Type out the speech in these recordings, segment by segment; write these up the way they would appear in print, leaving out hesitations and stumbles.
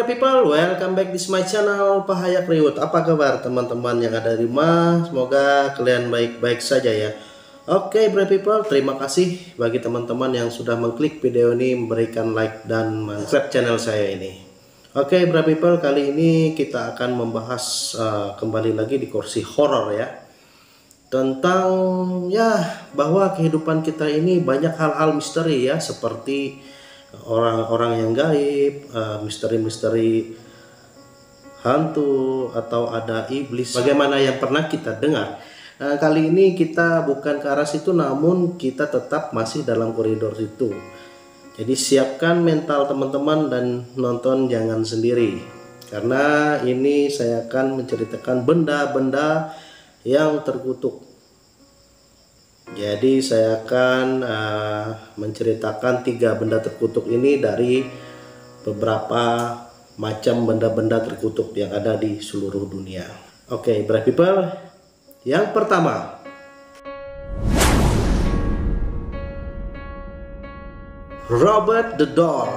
people, welcome back di my channel Pahayak Riwut. Apa kabar teman-teman yang ada di rumah? Semoga kalian baik-baik saja ya. Oke bro people, terima kasih bagi teman-teman yang sudah mengklik video ini, memberikan like dan subscribe channel saya ini. Oke bro people, kali ini kita akan membahas kembali lagi di kursi horor ya, tentang ya bahwa kehidupan kita ini banyak hal-hal misteri ya, seperti orang-orang yang gaib, misteri-misteri hantu atau ada iblis, bagaimana yang pernah kita dengar. Kali ini kita bukan ke arah situ, namun kita tetap masih dalam koridor itu. Jadi siapkan mental teman-teman dan nonton jangan sendiri, karena ini saya akan menceritakan benda-benda yang terkutuk. Jadi saya akan menceritakan 3 benda terkutuk ini dari beberapa macam benda-benda terkutuk yang ada di seluruh dunia. Oke, brave people, yang pertama, Robert the Doll.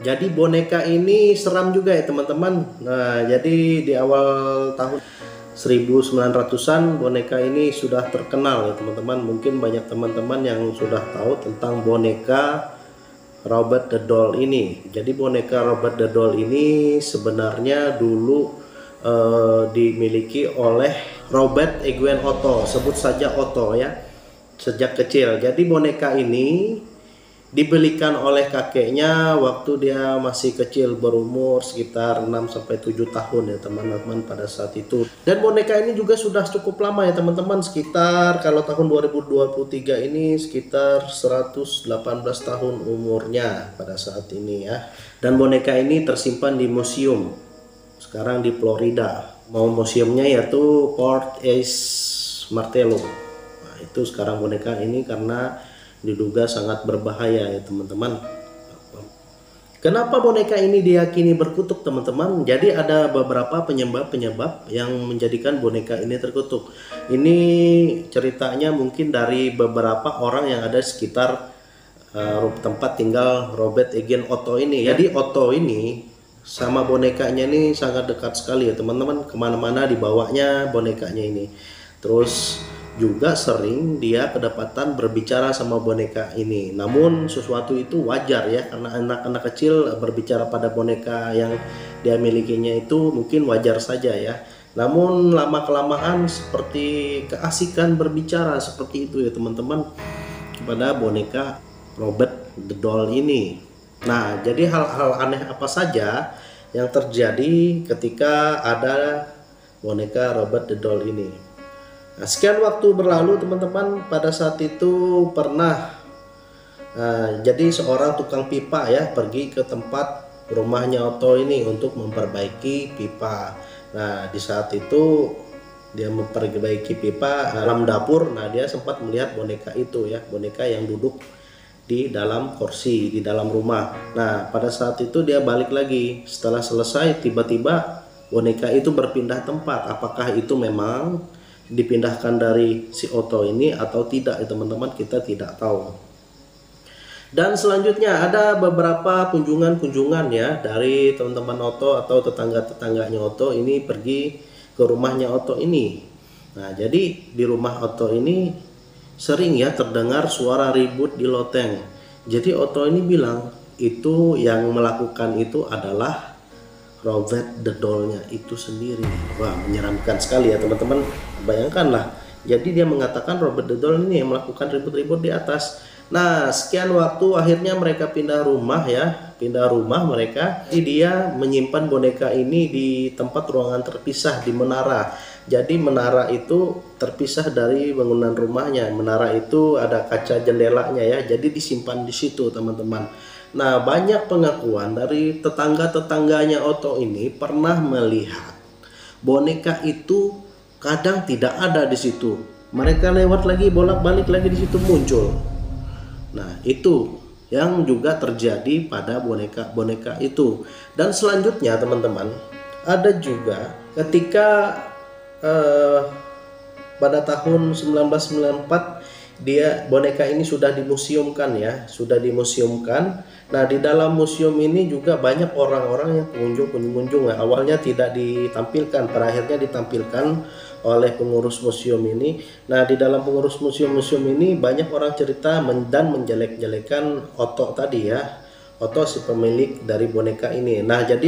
Jadi boneka ini seram juga ya teman-teman. Nah, jadi di awal tahun 1900-an boneka ini sudah terkenal ya teman-teman. Mungkin banyak teman-teman yang sudah tahu tentang boneka Robert the Doll ini. Jadi boneka Robert the Doll ini sebenarnya dulu dimiliki oleh Robert Eugene Otto, sebut saja Otto ya, sejak kecil. Jadi boneka ini dibelikan oleh kakeknya waktu dia masih kecil, berumur sekitar 6-7 tahun ya teman-teman pada saat itu. Dan boneka ini juga sudah cukup lama ya teman-teman, sekitar kalau tahun 2023 ini sekitar 118 tahun umurnya pada saat ini ya. Dan boneka ini tersimpan di museum sekarang di Florida. Mau museumnya yaitu Port Ace Martello. Nah, itu sekarang boneka ini karena diduga sangat berbahaya ya teman-teman. Kenapa boneka ini diyakini berkutuk teman-teman? Jadi ada beberapa penyebab-penyebab yang menjadikan boneka ini terkutuk. Ini ceritanya mungkin dari beberapa orang yang ada sekitar tempat tinggal Robert Eugene Otto ini. Jadi Otto ini sama bonekanya ini sangat dekat sekali ya teman-teman. Kemana-mana dibawanya bonekanya ini. Terus juga sering dia kedapatan berbicara sama boneka ini. Namun sesuatu itu wajar ya, karena anak-anak kecil berbicara pada boneka yang dia milikinya itu mungkin wajar saja ya. Namun lama-kelamaan seperti keasikan berbicara seperti itu ya teman-teman kepada boneka Robert the Doll ini. Nah, jadi hal-hal aneh apa saja yang terjadi ketika ada boneka Robert the Doll ini? Nah, sekian waktu berlalu teman-teman, pada saat itu pernah jadi seorang tukang pipa ya pergi ke tempat rumahnya Otto ini untuk memperbaiki pipa. Nah, di saat itu dia memperbaiki pipa dalam dapur. Nah, dia sempat melihat boneka itu ya, boneka yang duduk di dalam kursi di dalam rumah. Nah, pada saat itu dia balik lagi. Setelah selesai, tiba-tiba boneka itu berpindah tempat. Apakah itu memang dipindahkan dari si Otto ini atau tidak ya teman-teman, kita tidak tahu. Dan selanjutnya ada beberapa kunjungan ya dari teman-teman Otto atau tetangga-tetangganya Otto ini pergi ke rumahnya Otto ini. Nah, jadi di rumah Otto ini sering ya terdengar suara ribut di loteng. Jadi Otto ini bilang itu yang melakukan itu adalah Robert the Doll-nya itu sendiri. Wah, menyeramkan sekali ya teman-teman. Bayangkanlah. Jadi dia mengatakan Robert the Doll ini yang melakukan ribut-ribut di atas. Nah, sekian waktu akhirnya mereka pindah rumah ya. Pindah rumah mereka. Jadi dia menyimpan boneka ini di tempat ruangan terpisah di menara. Jadi menara itu terpisah dari bangunan rumahnya. Menara itu ada kaca jendelanya ya. Jadi disimpan di situ teman-teman. Nah, banyak pengakuan dari tetangga-tetangganya Otto ini pernah melihat boneka itu kadang tidak ada di situ. Mereka lewat lagi, bolak-balik lagi di situ muncul. Nah, itu yang juga terjadi pada boneka-boneka itu. Dan selanjutnya teman-teman, ada juga ketika pada tahun 1994 boneka ini sudah dimuseumkan ya, sudah dimuseumkan. Nah, di dalam museum ini juga banyak orang-orang yang pengunjung ya. Awalnya tidak ditampilkan, pada akhirnya ditampilkan oleh pengurus museum ini. Nah, di dalam pengurus museum ini banyak orang cerita dan menjelek-jelekan Otto tadi ya. Otto si pemilik dari boneka ini. Nah, jadi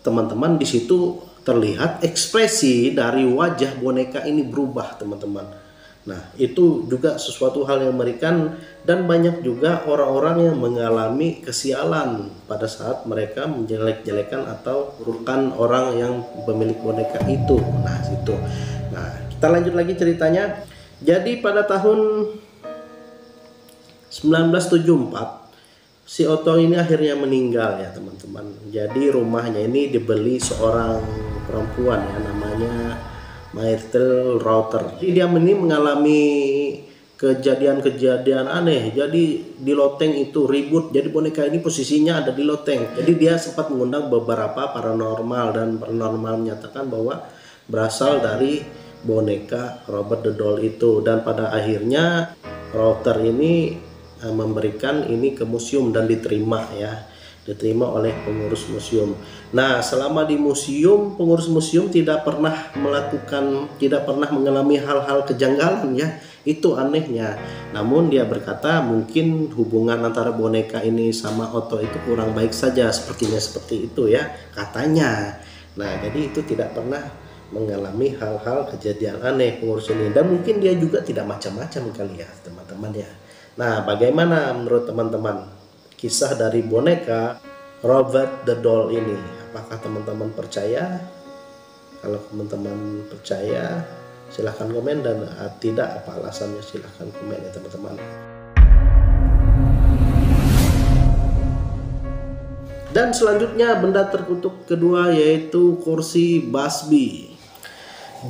teman-teman di situ terlihat ekspresi dari wajah boneka ini berubah, teman-teman. Nah, itu juga sesuatu hal yang mengerikan, dan banyak juga orang-orang yang mengalami kesialan pada saat mereka menjelek-jelekan atau bukan orang yang pemilik boneka itu. Nah, situ. Nah, kita lanjut lagi ceritanya. Jadi pada tahun 1974 si Otto ini akhirnya meninggal ya, teman-teman. Jadi rumahnya ini dibeli seorang perempuan ya, namanya Myrtle Router. Jadi dia ini mengalami kejadian-kejadian aneh. Jadi di loteng itu ribut. Jadi boneka ini posisinya ada di loteng. Jadi dia sempat mengundang beberapa paranormal, dan paranormal menyatakan bahwa berasal dari boneka Robert the Doll itu. Dan pada akhirnya Router ini memberikan ini ke museum dan diterima ya. Diterima oleh pengurus museum. Nah, selama di museum, pengurus museum tidak pernah mengalami hal-hal kejanggalan ya. Itu anehnya. Namun dia berkata mungkin hubungan antara boneka ini sama Otto itu kurang baik saja, sepertinya seperti itu ya, katanya. Nah, jadi itu tidak pernah mengalami hal-hal kejadian aneh pengurus ini, dan mungkin dia juga tidak macam-macam kali ya, teman-teman ya. Nah, bagaimana menurut teman-teman kisah dari boneka Robert the Doll ini? Apakah teman-teman percaya? Kalau teman-teman percaya, silahkan komen, dan tidak apa alasannya silahkan komen ya, teman-teman. Dan selanjutnya benda terkutuk kedua yaitu kursi Busby.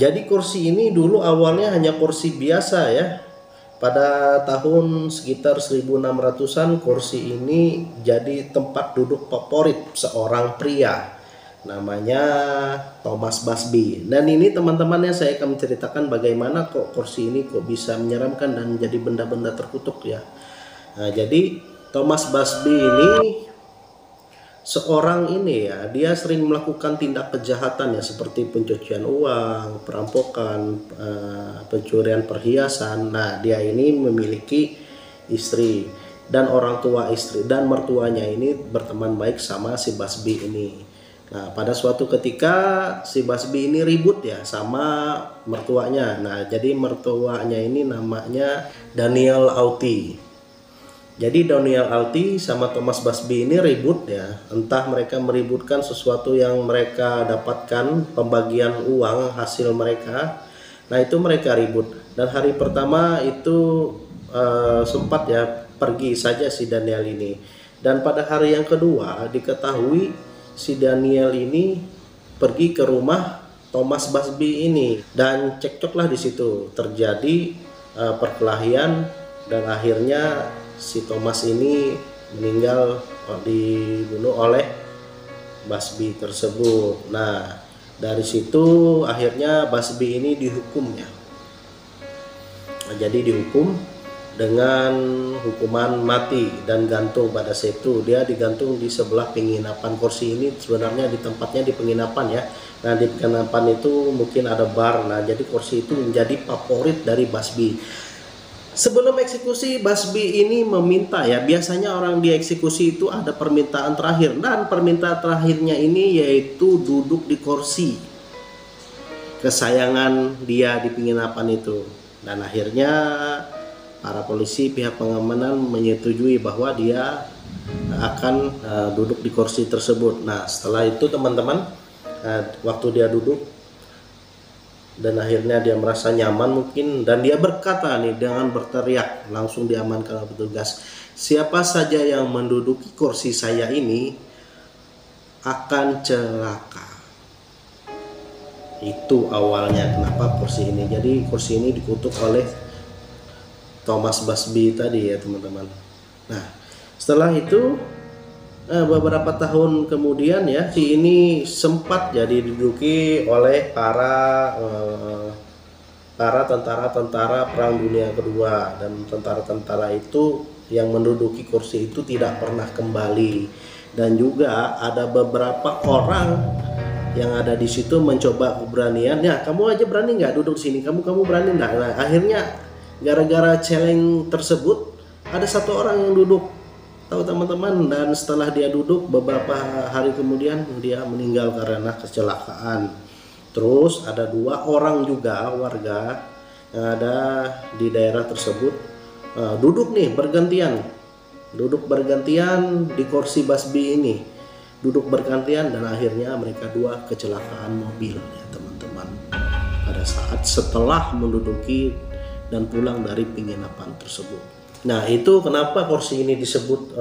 Jadi kursi ini dulu awalnya hanya kursi biasa ya. Pada tahun sekitar 1600-an kursi ini jadi tempat duduk favorit seorang pria namanya Thomas Busby. Dan ini teman-teman ya, saya akan menceritakan bagaimana kok kursi ini kok bisa menyeramkan dan jadi benda-benda terkutuk ya. Nah, jadi Thomas Busby ini seorang ini ya, dia sering melakukan tindak kejahatan ya, seperti pencucian uang, perampokan, pencurian perhiasan. Nah, dia ini memiliki istri, dan orang tua istri dan mertuanya ini berteman baik sama si Busby ini. Nah, pada suatu ketika si Busby ini ribut ya sama mertuanya. Nah, jadi mertuanya ini namanya Daniel Auty. Jadi Daniel Auty sama Thomas Busby ini ribut ya, entah mereka meributkan sesuatu yang mereka dapatkan, pembagian uang hasil mereka. Nah, itu mereka ribut, dan hari pertama itu sempat ya pergi saja si Daniel ini, dan pada hari yang kedua diketahui si Daniel ini pergi ke rumah Thomas Busby ini, dan cekcoklah di situ, terjadi perkelahian, dan akhirnya si Thomas ini meninggal, dibunuh oleh Busby tersebut. Nah, dari situ akhirnya Busby ini dihukum ya. Nah, jadi dihukum dengan hukuman mati dan gantung pada saat itu. Dia digantung di sebelah penginapan. Kursi ini sebenarnya di tempatnya di penginapan ya. Nah, di penginapan itu mungkin ada bar. Nah, jadi kursi itu menjadi favorit dari Busby. Sebelum eksekusi, Busby ini meminta ya, biasanya orang dieksekusi itu ada permintaan terakhir, dan permintaan terakhirnya ini yaitu duduk di kursi kesayangan dia di penginapan itu. Dan akhirnya para polisi, pihak pengamanan menyetujui bahwa dia akan duduk di kursi tersebut. Nah, setelah itu teman-teman, waktu dia duduk dan akhirnya dia merasa nyaman mungkin, dan dia berkata nih dengan berteriak, langsung diamankan oleh petugas, siapa saja yang menduduki kursi saya ini akan celaka. Itu awalnya kenapa kursi ini. Jadi kursi ini dikutuk oleh Thomas Busby tadi ya, teman-teman. Nah, setelah itu beberapa tahun kemudian ya, si ini sempat jadi diduduki oleh para para tentara-tentara Perang Dunia Kedua, dan tentara-tentara itu yang menduduki kursi itu tidak pernah kembali. Dan juga ada beberapa orang yang ada di situ mencoba keberanian, ya kamu aja berani nggak duduk sini, kamu berani nggak. Nah, akhirnya gara-gara challenge tersebut ada satu orang yang duduk, tahu teman-teman, dan setelah dia duduk beberapa hari kemudian dia meninggal karena kecelakaan. Terus ada 2 orang juga warga yang ada di daerah tersebut duduk bergantian di kursi busby ini, duduk bergantian, dan akhirnya mereka 2 kecelakaan mobil ya teman-teman, pada saat setelah menduduki dan pulang dari penginapan tersebut. Nah, itu kenapa kursi ini disebut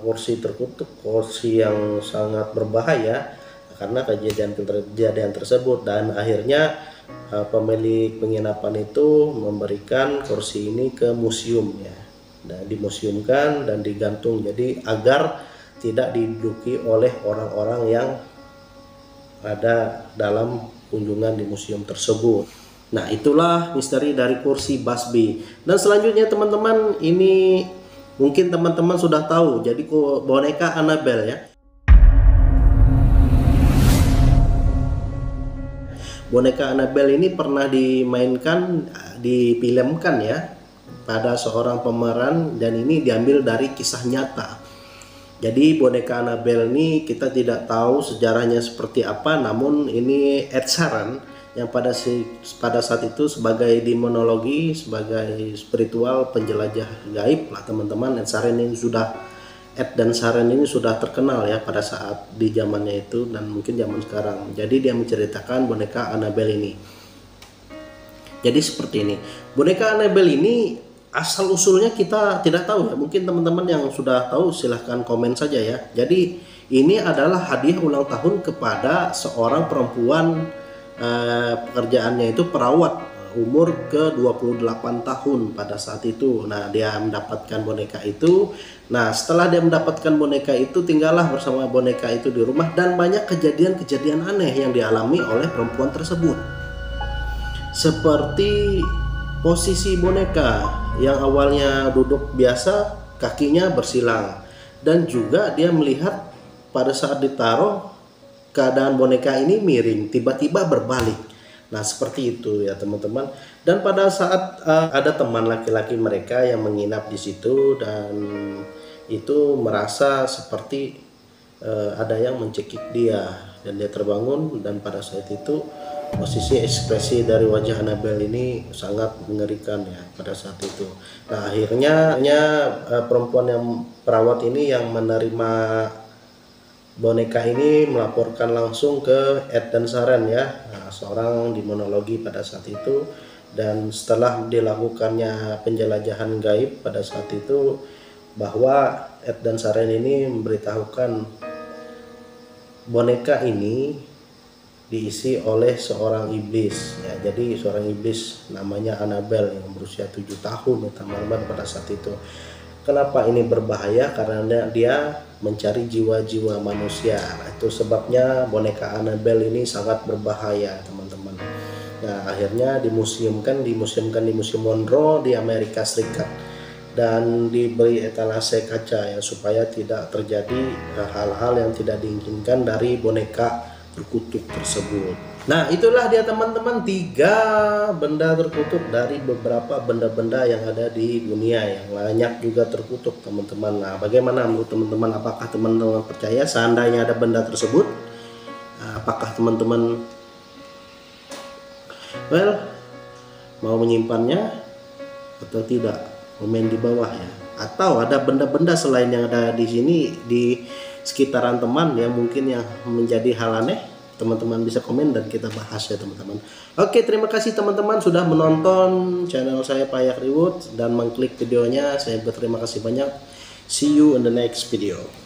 kursi terkutuk, kursi yang sangat berbahaya karena kejadian tersebut. Dan akhirnya pemilik penginapan itu memberikan kursi ini ke museum ya, dan dimuseumkan dan digantung, jadi agar tidak diduduki oleh orang-orang yang ada dalam kunjungan di museum tersebut. Nah, itulah misteri dari kursi busby. Dan selanjutnya teman-teman, ini mungkin teman-teman sudah tahu, jadi boneka Annabelle ya. Boneka Annabelle ini pernah dimainkan, difilmkan ya, pada seorang pemeran, dan ini diambil dari kisah nyata. Jadi boneka Annabelle ini kita tidak tahu sejarahnya seperti apa, namun ini Ed Sheeran yang pada saat itu sebagai demonologi, sebagai spiritual penjelajah gaib lah teman-teman. Ed dan Sheeran ini sudah terkenal ya pada saat di zamannya itu dan mungkin zaman sekarang. Jadi dia menceritakan boneka Annabelle ini. Jadi seperti ini. Boneka Annabelle ini asal usulnya kita tidak tahu ya. Mungkin teman-teman yang sudah tahu silahkan komen saja ya. Jadi ini adalah hadiah ulang tahun kepada seorang perempuan, pekerjaannya itu perawat, umur ke 28 tahun pada saat itu. Nah, dia mendapatkan boneka itu. Nah, setelah dia mendapatkan boneka itu, tinggallah bersama boneka itu di rumah, dan banyak kejadian-kejadian aneh yang dialami oleh perempuan tersebut. Seperti posisi boneka yang awalnya duduk biasa, kakinya bersilang, dan juga dia melihat pada saat ditaruh keadaan boneka ini miring, tiba-tiba berbalik. Nah, seperti itu ya teman-teman. Dan pada saat ada teman laki-laki mereka yang menginap di situ, dan itu merasa seperti ada yang mencekik dia, dan dia terbangun, dan pada saat itu posisi ekspresi dari wajah Annabelle ini sangat mengerikan ya pada saat itu. Nah, akhirnya perempuan yang perawat ini yang menerima boneka ini melaporkan langsung ke Ed dan Sheeran ya, seorang demonologi pada saat itu. Dan setelah dilakukannya penjelajahan gaib pada saat itu, bahwa Ed dan Sheeran ini memberitahukan boneka ini diisi oleh seorang iblis ya. Jadi seorang iblis namanya Annabelle yang berusia 7 tahun ya teman-teman pada saat itu. Kenapa ini berbahaya? Karena dia mencari jiwa-jiwa manusia. Nah, itu sebabnya boneka Annabelle ini sangat berbahaya, teman-teman. Nah, akhirnya dimuseumkan di Museum Monroe di Amerika Serikat, dan diberi etalase kaca ya, supaya tidak terjadi hal-hal yang tidak diinginkan dari boneka terkutuk tersebut. Nah, itulah dia teman-teman 3 benda terkutuk dari beberapa benda-benda yang ada di dunia, yang banyak juga terkutuk teman-teman. Nah, bagaimana menurut teman-teman? Apakah teman-teman percaya seandainya ada benda tersebut? Apakah teman-teman mau menyimpannya atau tidak? Komen di bawah ya. Atau ada benda-benda selain yang ada di sini di sekitaran teman yang mungkin yang menjadi hal aneh? Teman-teman bisa komen dan kita bahas ya teman-teman. Oke, terima kasih teman-teman sudah menonton channel saya Pak Yakriwood dan mengklik videonya. Saya berterima kasih banyak. See you in the next video.